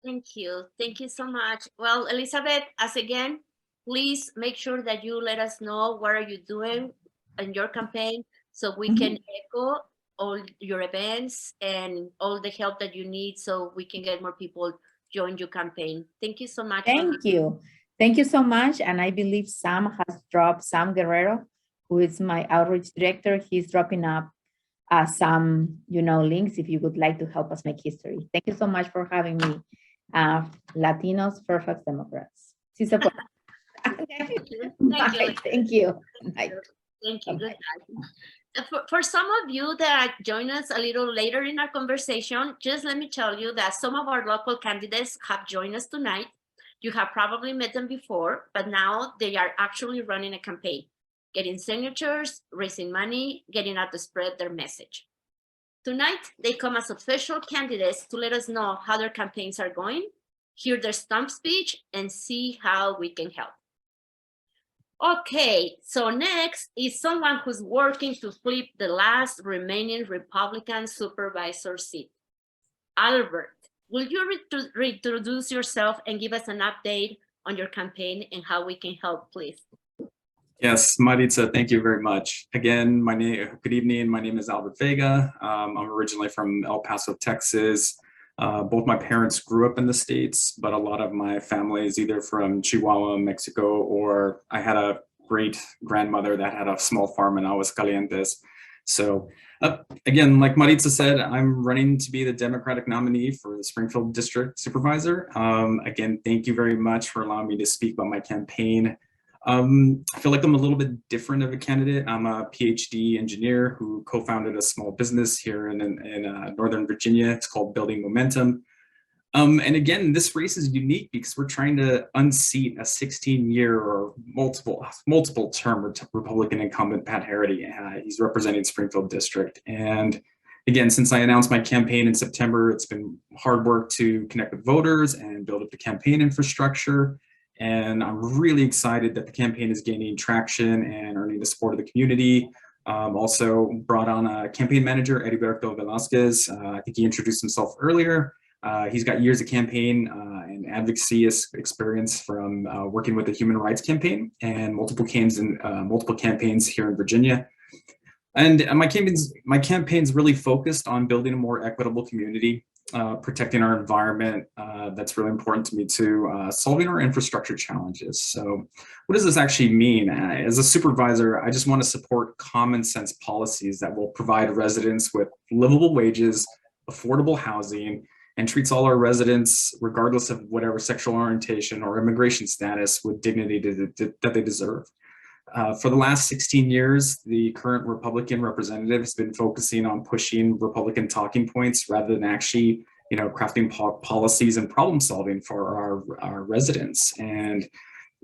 Thank you. Thank you so much. Well, Elizabeth, as again, please make sure that you let us know what are you doing in your campaign so we can echo all your events and all the help that you need so we can get more people join your campaign. Thank you so much. Thank you. Thank you so much. And I believe Sam has dropped, Sam Guerrero, who is my outreach director. He's dropping up some, links if you would like to help us make history. Thank you so much for having me. Latinos, Fairfax Democrats. Sí se puede. Thank you. Bye. Thank you. Bye. Thank you. Good night. For some of you that join us a little later in our conversation, just let me tell you that some of our local candidates have joined us tonight. You have probably met them before, but now they are actually running a campaign, getting signatures, raising money, getting out to spread their message. Tonight, they come as official candidates to let us know how their campaigns are going, hear their stump speech, and see how we can help. Okay, so next is someone who's working to flip the last remaining Republican supervisor seat. Albert, will you reintroduce yourself and give us an update on your campaign and how we can help, please? Yes, Maritza, thank you very much. Again, good evening. My name is Albert Vega. I'm originally from El Paso, Texas. Both my parents grew up in the States, but a lot of my family is either from Chihuahua, Mexico, or I had a great grandmother that had a small farm in Aguascalientes. So again, like Maritza said, I'm running to be the Democratic nominee for the Springfield District Supervisor. Again, thank you very much for allowing me to speak about my campaign. I feel like I'm a little bit different of a candidate. I'm a PhD engineer who co-founded a small business here in Northern Virginia. It's called Building Momentum. And again, this race is unique because we're trying to unseat a 16-year or multiple term Republican incumbent, Pat Harity. He's representing Springfield District. And again, since I announced my campaign in September, it's been hard work to connect with voters and build up the campaign infrastructure. And I'm really excited that the campaign is gaining traction and earning the support of the community. Also brought on a campaign manager, Heriberto Velasquez. I think he introduced himself earlier. He's got years of campaign and advocacy experience from working with the Human Rights Campaign and multiple campaigns here in Virginia. And my campaign's really focused on building a more equitable community, protecting our environment. That's really important to me too, solving our infrastructure challenges. So what does this actually mean? As a supervisor, I just want to support common sense policies that will provide residents with livable wages, affordable housing, and treats all our residents, regardless of whatever sexual orientation or immigration status, with dignity that they deserve. For the last 16 years, the current Republican representative has been focusing on pushing Republican talking points rather than actually, crafting policies and problem solving for our residents. And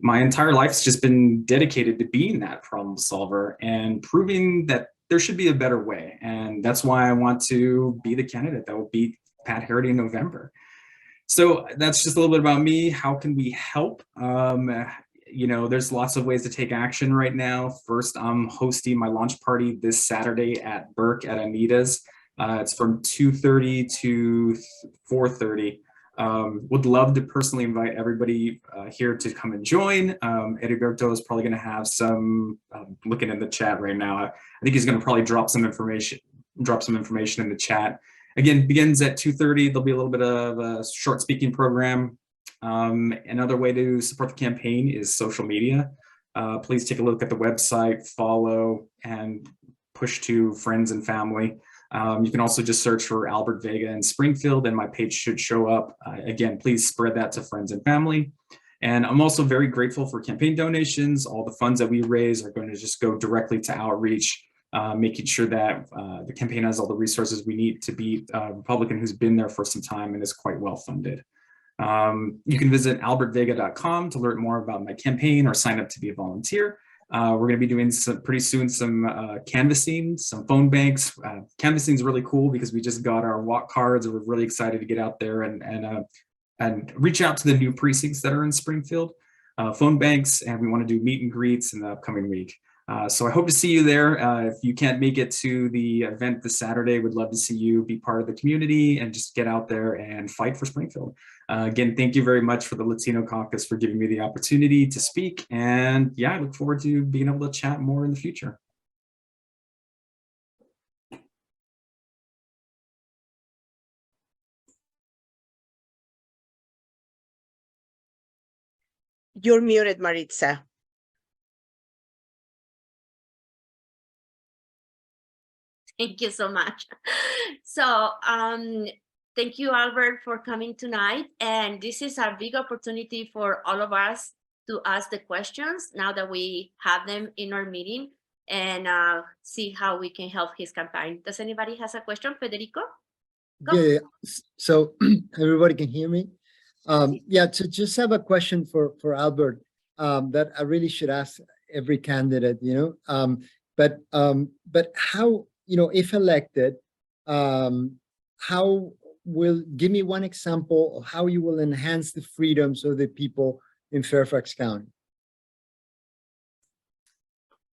my entire life's just been dedicated to being that problem solver and proving that there should be a better way. And that's why I want to be the candidate that will beat Pat Harity in November. So that's just a little bit about me. How can we help? You know, there's lots of ways to take action right now. First, I'm hosting my launch party this Saturday at Burke at Anita's. It's from 2:30 to 4:30. Would love to personally invite everybody here to come and join. Heriberto is probably going to have some, looking in the chat right now. I think he's going to probably drop some information in the chat. Again, begins at 2:30. There'll be a little bit of a short speaking program. Another way to support the campaign is social media. Please take a look at the website, follow, and push to friends and family. You can also just search for Albert Vega in Springfield and my page should show up. Again, please spread that to friends and family. And I'm also very grateful for campaign donations. All the funds that we raise are going to just go directly to outreach, making sure that the campaign has all the resources we need to beat a Republican who's been there for some time and is quite well funded. You can visit albertvega.com to learn more about my campaign or sign up to be a volunteer. We're going to be doing pretty soon some canvassing, some phone banks. Canvassing is really cool because we just got our walk cards and we're really excited to get out there and reach out to the new precincts that are in Springfield. Phone banks, and we want to do meet and greets in the upcoming week. So I hope to see you there. If you can't make it to the event this Saturday, we'd love to see you be part of the community and just get out there and fight for Springfield. Again, thank you very much for the Latino Caucus for giving me the opportunity to speak. And yeah, I look forward to being able to chat more in the future. You're muted, Maritza. Thank you so much. So thank you, Albert, for coming tonight. And this is a big opportunity for all of us to ask the questions now that we have them in our meeting and see how we can help his campaign. Does anybody has a question? Federico? Go. Yeah. So everybody can hear me? Yeah, so just have a question for Albert that I really should ask every candidate, you know, but how, you know, if elected, how will, give me one example of how you will enhance the freedoms of the people in Fairfax County?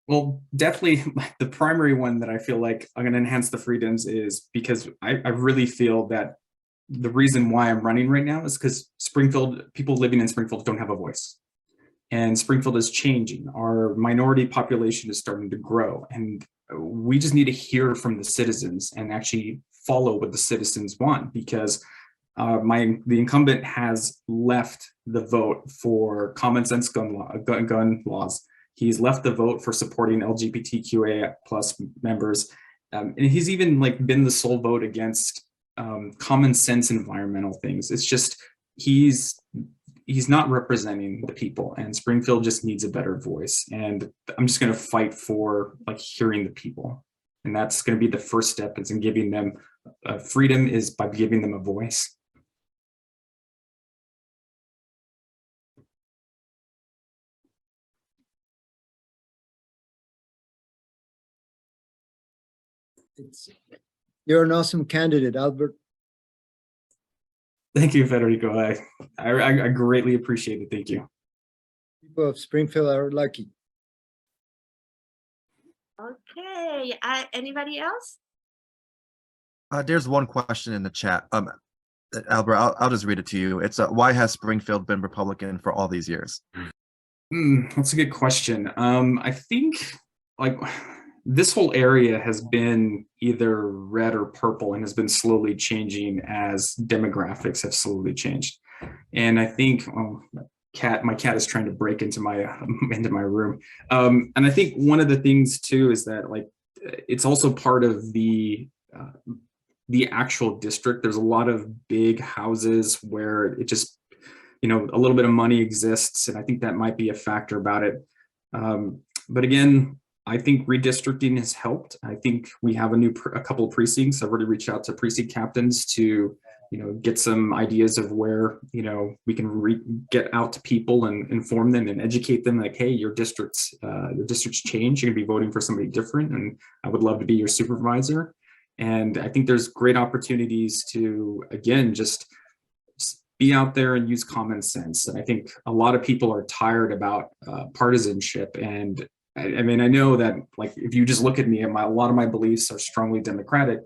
Well, definitely the primary one that I feel like I'm going to enhance the freedoms is because I really feel that the reason why I'm running right now is because Springfield, people living in Springfield don't have a voice. And Springfield is changing. Our minority population is starting to grow. And we just need to hear from the citizens and actually follow what the citizens want, because the incumbent has left the vote for common sense gun laws. He's left the vote for supporting LGBTQA plus members. And he's even like been the sole vote against common sense environmental things. It's just, he's not representing the people, and Springfield just needs a better voice. And I'm just going to fight for like hearing the people. And that's going to be the first step, is in giving them freedom, is by giving them a voice. You're an awesome candidate, Albert. Thank you, Federico. I greatly appreciate it. Thank you. People of Springfield are lucky. Okay, anybody else? There's one question in the chat. Albert, I'll just read it to you. It's why has Springfield been Republican for all these years? That's a good question. I think like this whole area has been either red or purple and has been slowly changing as demographics have slowly changed. And I think my cat is trying to break into my room. And I think one of the things too is that like it's also part of the actual district. There's a lot of big houses where it just, you know, a little bit of money exists, and I think that might be a factor about it. But again, I think redistricting has helped. I think we have a couple of precincts. I've already reached out to precinct captains to get some ideas of where, we can get out to people and inform them and educate them like, hey, your district's changed. You're gonna be voting for somebody different, and I would love to be your supervisor. And I think there's great opportunities to, again, just be out there and use common sense. And I think a lot of people are tired about partisanship. And I mean, I know that, like, if you just look at me, a lot of my beliefs are strongly Democratic,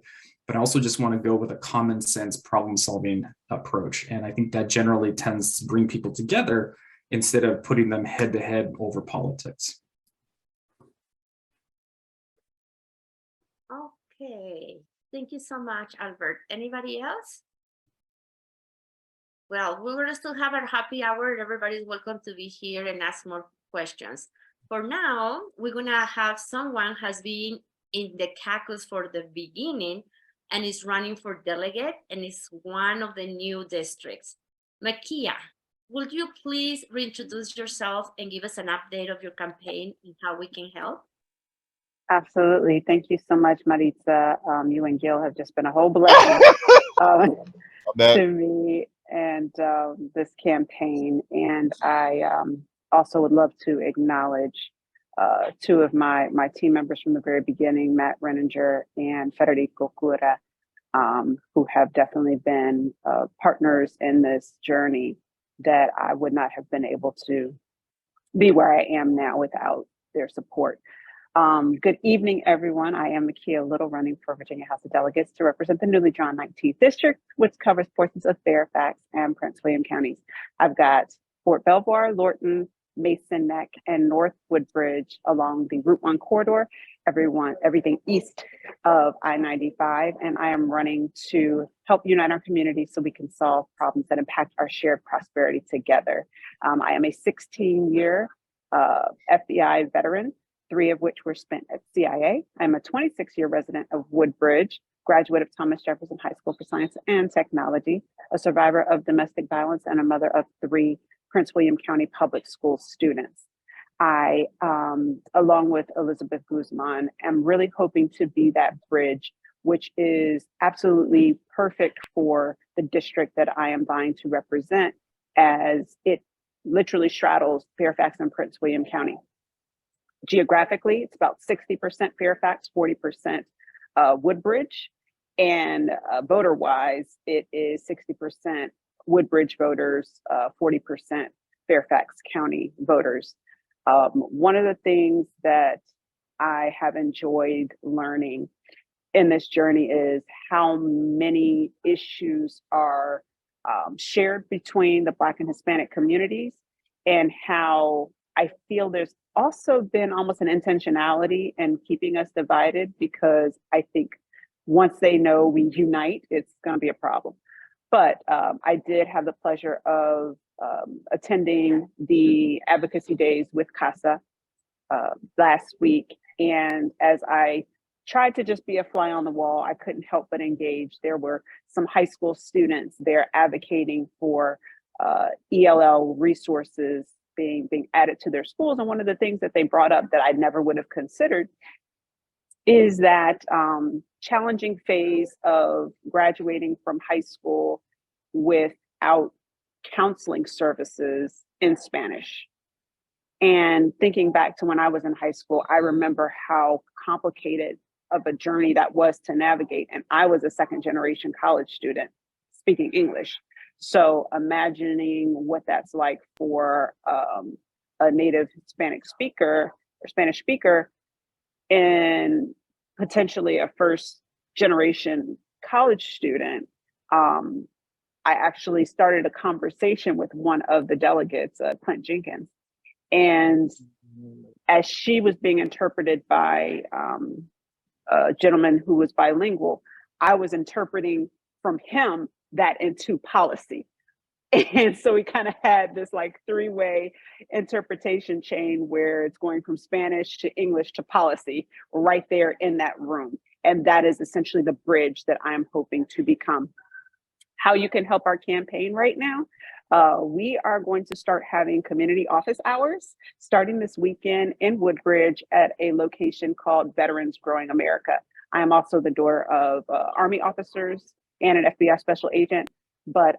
but I also just want to go with a common sense problem solving approach. And I think that generally tends to bring people together instead of putting them head to head over politics. Okay, thank you so much, Albert. Anybody else? Well, we're gonna still have our happy hour. Everybody's welcome to be here and ask more questions. For now, we're gonna have someone has been in the caucus for the beginning and is running for delegate and is one of the new districts. Makia, would you please reintroduce yourself and give us an update of your campaign and how we can help? Absolutely. Thank you so much, Maritza. You and Gil have just been a whole blessing to me and this campaign. And I also would love to acknowledge two of my team members from the very beginning, Matt Renninger and Federico Cura, who have definitely been partners in this journey that I would not have been able to be where I am now without their support. Good evening, everyone. I am Makia Little, running for Virginia House of Delegates to represent the newly drawn 19th District, which covers portions of Fairfax and Prince William counties. I've got Fort Belvoir, Lorton, Mason Neck, and North Woodbridge along the Route 1 corridor, everything east of I-95. And I am running to help unite our community so we can solve problems that impact our shared prosperity together. I am a 16-year FBI veteran, 3 of which were spent at CIA. I'm a 26-year resident of Woodbridge, graduate of Thomas Jefferson High School for Science and Technology, a survivor of domestic violence, and a mother of 3 Prince William County Public School students. I, along with Elizabeth Guzman, am really hoping to be that bridge, which is absolutely perfect for the district that I am vying to represent, as it literally straddles Fairfax and Prince William County. Geographically, it's about 60% Fairfax, 40% Woodbridge, and voter-wise, it is 60% Woodbridge voters, 40% Fairfax County voters. One of the things that I have enjoyed learning in this journey is how many issues are shared between the Black and Hispanic communities, and how I feel there's also been almost an intentionality in keeping us divided, because I think once they know we unite, it's going to be a problem. But I did have the pleasure of attending the advocacy days with CASA last week. And as I tried to just be a fly on the wall, I couldn't help but engage. There were some high school students there advocating for ELL resources being added to their schools. And one of the things that they brought up that I never would have considered is that challenging phase of graduating from high school without counseling services in Spanish. And thinking back to when I was in high school, I remember how complicated of a journey that was to navigate. And I was a second-generation college student speaking English. So imagining what that's like for a native Hispanic speaker or Spanish speaker and potentially a first-generation college student, I actually started a conversation with one of the delegates, Clint Jenkins. And as she was being interpreted by a gentleman who was bilingual, I was interpreting from him that into policy. And so we kind of had this like 3-way interpretation chain where it's going from Spanish to English to policy right there in that room. And that is essentially the bridge that I'm hoping to become. How you can help our campaign right now. We are going to start having community office hours starting this weekend in Woodbridge at a location called Veterans Growing America. I am also the door of Army officers and an FBI special agent. But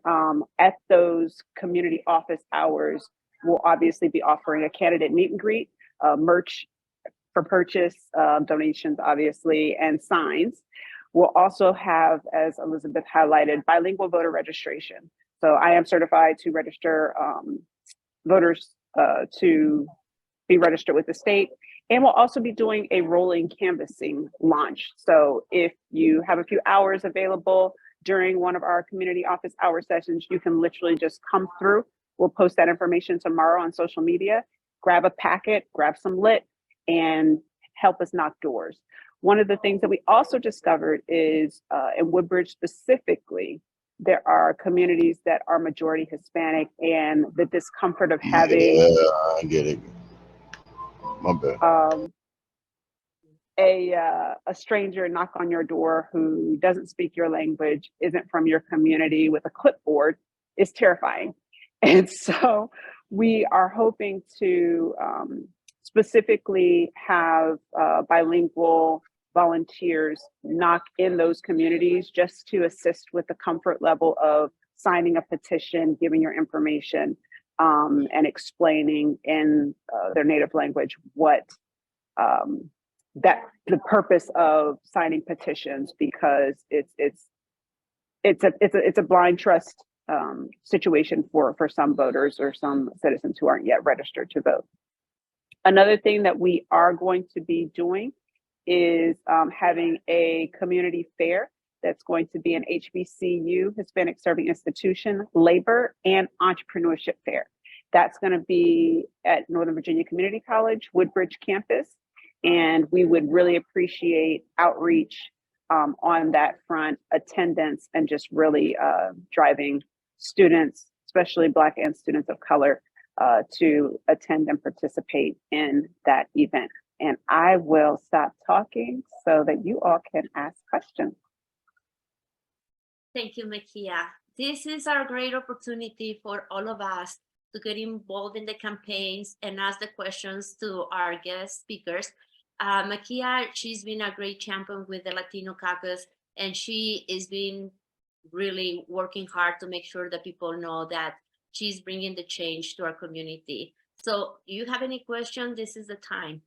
at those community office hours, we'll obviously be offering a candidate meet and greet, merch for purchase, donations, obviously, and signs. We'll also have, as Elizabeth highlighted, bilingual voter registration. So I am certified to register voters to be registered with the state. And we'll also be doing a rolling canvassing launch. So if you have a few hours available during one of our community office hour sessions, you can literally just come through. We'll post that information tomorrow on social media. Grab a packet, grab some lit, and help us knock doors. One of the things that we also discovered is in Woodbridge specifically, there are communities that are majority Hispanic, and the discomfort of having I get it. My bad. A stranger knock on your door who doesn't speak your language, isn't from your community, with a clipboard is terrifying. And so we are hoping to specifically have bilingual volunteers knock in those communities just to assist with the comfort level of signing a petition, giving your information, and explaining in their native language what that the purpose of signing petitions, because it's a blind trust situation for some voters or some citizens who aren't yet registered to vote. Another thing that we are going to be doing is having a community fair that's going to be an HBCU, Hispanic Serving Institution, labor and entrepreneurship fair. That's going to be at Northern Virginia Community College, Woodbridge campus. And we would really appreciate outreach on that front, attendance, and just really driving students, especially Black and students of color, to attend and participate in that event. And I will stop talking so that you all can ask questions. Thank you, Makia. This is our great opportunity for all of us to get involved in the campaigns and ask the questions to our guest speakers. Makia, she's been a great champion with the Latino Caucus, and she is been really working hard to make sure that people know that she's bringing the change to our community. So do you have any questions? This is the time.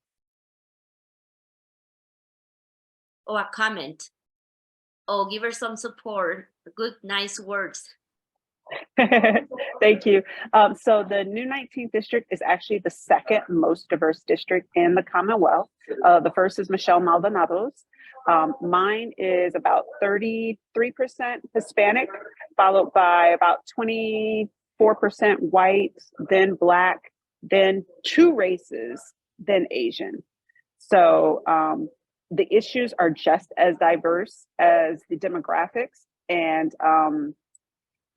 Or a comment. Oh, give her some support, good, nice words. Thank you. So the new 19th district is actually the second most diverse district in the Commonwealth. The first is Michelle Maldonado's. Mine is about 33% Hispanic, followed by about 24% white, then Black, then two races, then Asian. So the issues are just as diverse as the demographics, and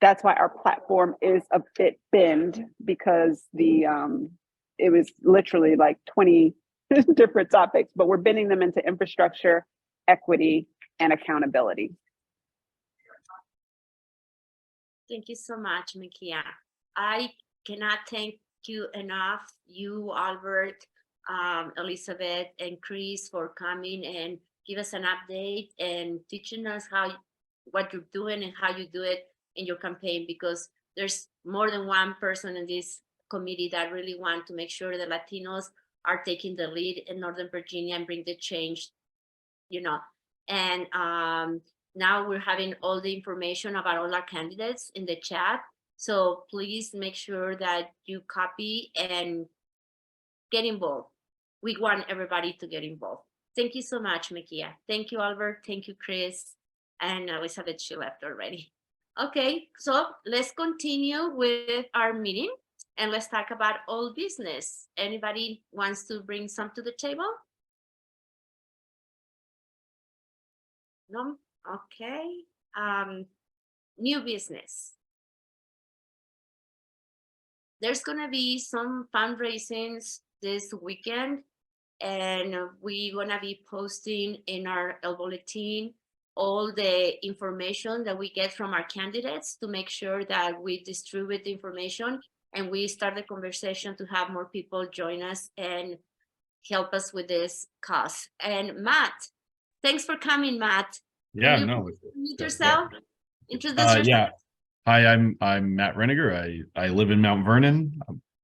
that's why our platform is a bit bent, because it was literally like 20 different topics, but we're bending them into infrastructure, equity, and accountability. Thank you so much, Makia. I cannot thank you enough, you, Albert, Elizabeth, and Chris, for coming and give us an update and teaching us what you're doing and how you do it in your campaign, because there's more than one person in this committee that really want to make sure the Latinos are taking the lead in Northern Virginia and bring the change, you know. And now we're having all the information about all our candidates in the chat. So please make sure that you copy and get involved. We want everybody to get involved. Thank you so much, Makia. Thank you, Albert. Thank you, Chris. And Elizabeth, she left already. Okay, so let's continue with our meeting and let's talk about all business. Anybody wants to bring some to the table? No? Okay. New business. There's gonna be some fundraisings this weekend, and we're gonna be posting in our El Bulletin all the information that we get from our candidates to make sure that we distribute the information and we start the conversation to have more people join us and help us with this cause. And Matt, thanks for coming, Matt. Yeah, Can you no. introduce yourself? Introduce yourself. Yeah. Hi, I'm Matt Reniger. I live in Mount Vernon.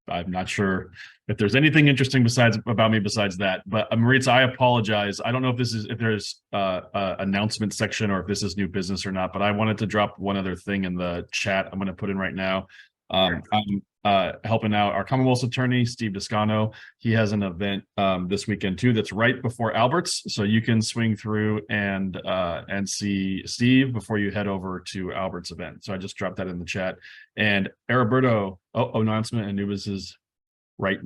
I'm not sure if there's anything interesting about me besides that. But Maritza, I apologize. I don't know if there's a announcement section or if this is new business or not. But I wanted to drop one other thing in the chat. I'm going to put in right now. I'm helping out our Commonwealth's attorney, Steve Descano. He has an event this weekend too that's right before Albert's, so you can swing through and see Steve before you head over to Albert's event. So I just dropped that in the chat. And Ariberto, announcement, Anubis is right.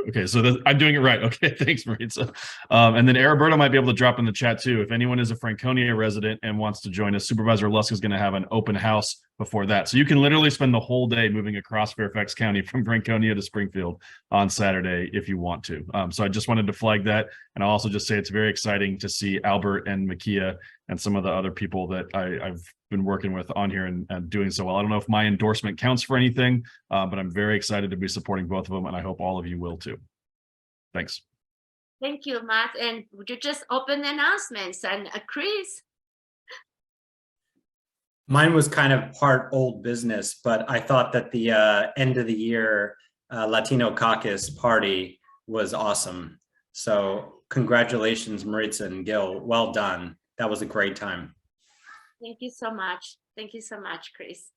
Okay, so I'm doing it right. Okay, thanks, Maritza. And then Ariberto might be able to drop in the chat too. If anyone is a Franconia resident and wants to join us, Supervisor Lusk is going to have an open house before that. So you can literally spend the whole day moving across Fairfax County from Franconia to Springfield on Saturday if you want to. So I just wanted to flag that. And I'll also just say it's very exciting to see Albert and Makia and some of the other people that I've been working with on here and doing so well. I don't know if my endorsement counts for anything, but I'm very excited to be supporting both of them, and I hope all of you will too. Thanks. Thank you, Matt. And would you just open the announcements? And Chris? Mine was kind of part old business, but I thought that the end of the year Latino Caucus party was awesome. So congratulations, Maritza and Gil. Well done. That was a great time. Thank you so much. Thank you so much, Chris.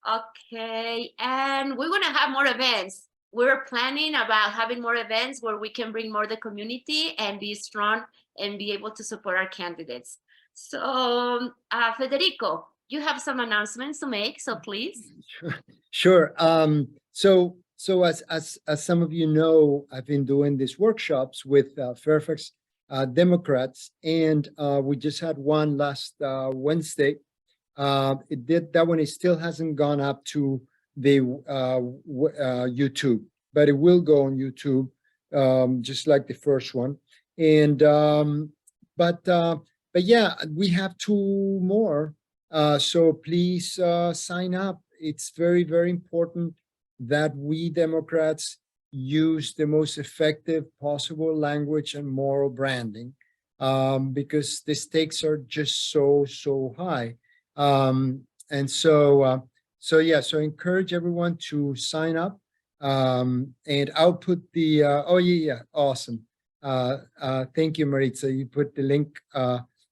Okay, and we're gonna have more events. We're planning about having more events where we can bring more the community and be strong and be able to support our candidates. So, Federico, you have some announcements to make, so please. Sure. So as some of you know, I've been doing these workshops with Fairfax Democrats, and we just had one last Wednesday. That one, it still hasn't gone up to the YouTube, but it will go on YouTube, just like the first one. And but yeah, we have 2 more. So please sign up. It's very, very important that we Democrats use the most effective possible language and moral branding, because the stakes are just so high. And so yeah, so encourage everyone to sign up. And I'll put the awesome. Thank you, Maritza. You put the link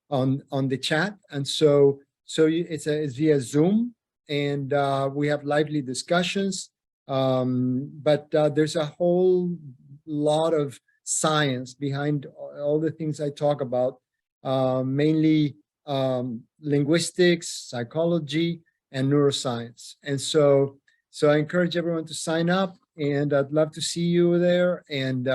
on the chat, and so it's via Zoom, and we have lively discussions. But there's a whole lot of science behind all the things I talk about, mainly linguistics, psychology, and neuroscience. And so I encourage everyone to sign up, and I'd love to see you there. And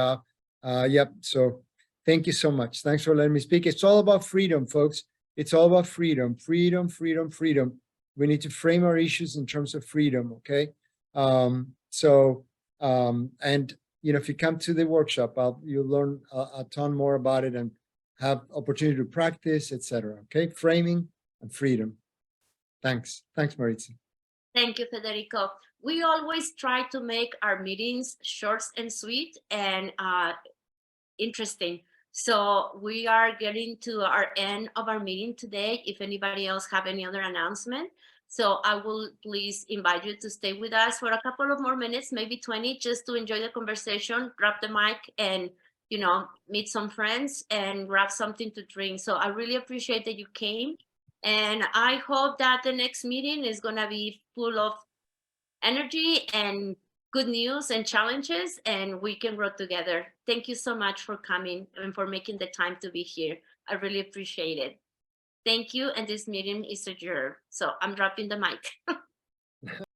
yep, so thank you so much. Thanks for letting me speak. It's all about freedom, folks. It's all about freedom, freedom, freedom, freedom. We need to frame our issues in terms of freedom, okay? And you know, if you come to the workshop, you'll learn a ton more about it and have opportunity to practice, etc. Okay, framing and freedom. Thanks, Maritza. Thank you, Federico. We always try to make our meetings short and sweet and interesting. So we are getting to our end of our meeting today. If anybody else have any other announcement, so I will please invite you to stay with us for a couple of more minutes, maybe 20, just to enjoy the conversation, grab the mic, and meet some friends and grab something to drink. So I really appreciate that you came, and I hope that the next meeting is gonna be full of energy and good news and challenges, and we can grow together. Thank you so much for coming and for making the time to be here. I really appreciate it. Thank you, and this meeting is adjourned. So I'm dropping the mic.